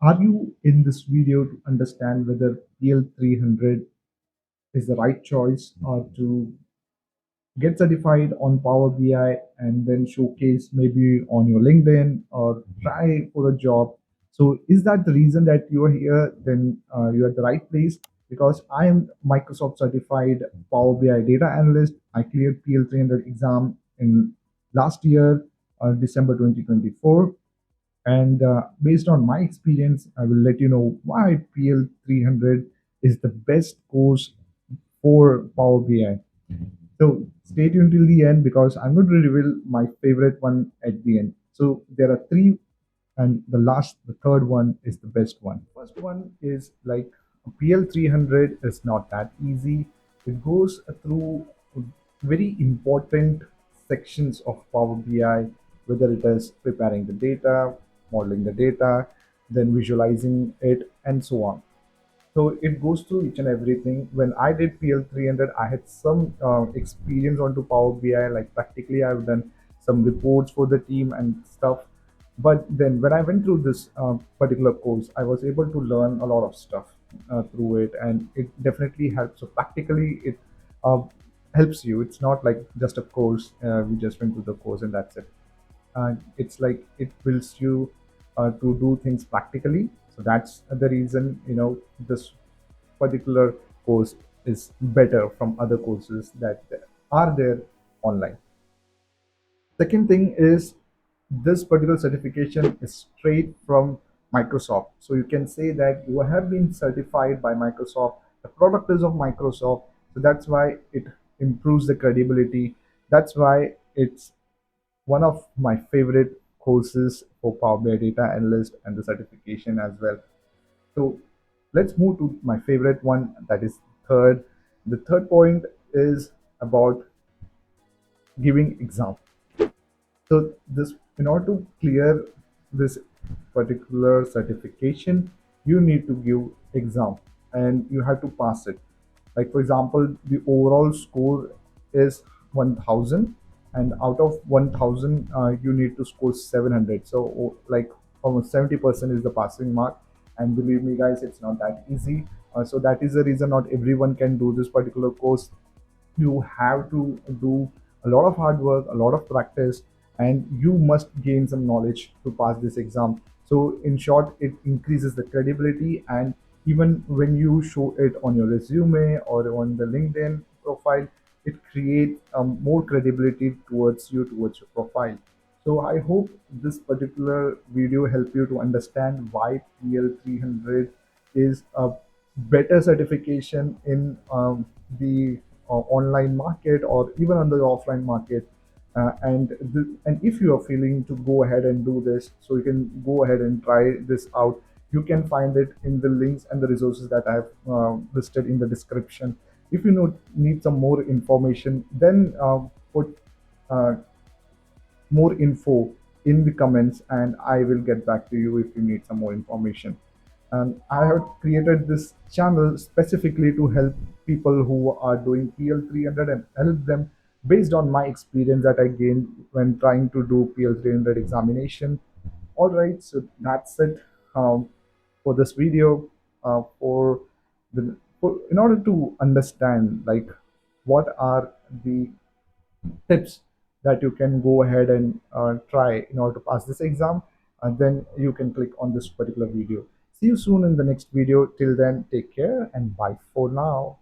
Are you in this video to understand whether PL-300 is the right choice or to get certified on Power BI and then showcase maybe on your LinkedIn or try for a job? So is that the reason that you are here? Then you're at the right place, because I am Microsoft certified Power BI data analyst. I cleared PL-300 exam in last year, December 2024. And based on my experience, I will let you know why PL-300 is the best course for Power BI. So stay tuned till the end, because I'm going to reveal my favorite one at the end. So there are three, and the third one is the best one. First one is like PL-300 is not that easy. It goes through very important sections of Power BI, whether it is preparing the data, modeling the data, then visualizing it, and so on. So it goes through each and everything. When I did PL-300, I had some experience onto Power BI. Like practically, I've done some reports for the team and stuff. But then when I went through this particular course, I was able to learn a lot of stuff through it, and it definitely helps. So practically, it uh, helps you. It's not like just a course. We just went through the course and that's it. It's like it builds you to do things practically. So that's the reason, this particular course is better from other courses that are there online. Second thing is, this particular certification is straight from Microsoft. So you can say that you have been certified by Microsoft. The product is of Microsoft. So that's why it improves the credibility. That's why it's one of my favorite courses for Power BI data analyst and the certification as well. So let's move to my favorite one, that is third. The third point is about giving exam. So this, in order to clear this particular certification, you need to give exam and you have to pass it. Like for example, the overall score is 1000, and out of 1000, you need to score 700. So like almost 70% is the passing mark. And believe me, guys, it's not that easy. So that is the reason not everyone can do this particular course. You have to do a lot of hard work, a lot of practice, and you must gain some knowledge to pass this exam. So in short, it increases the credibility, and even when you show it on your resume or on the LinkedIn profile, it creates more credibility towards you, towards your profile. So I hope this particular video help you to understand why PL-300 is a better certification in the online market or even on the offline market. And if you are feeling to go ahead and do this, so you can go ahead and try this out. You can find it in the links and the resources that I have listed in the description. If you need some more information, then put uh, more info in the comments and I will get back to you if you need some more information. And I have created this channel specifically to help people who are doing PL-300 and help them based on my experience that I gained when trying to do PL-300 examination. All right, so that's it for this video. For in order to understand like what are the tips that you can go ahead and try in order to pass this exam, and then you can click on this particular video. See you soon in the next video. Till then, take care and bye for now.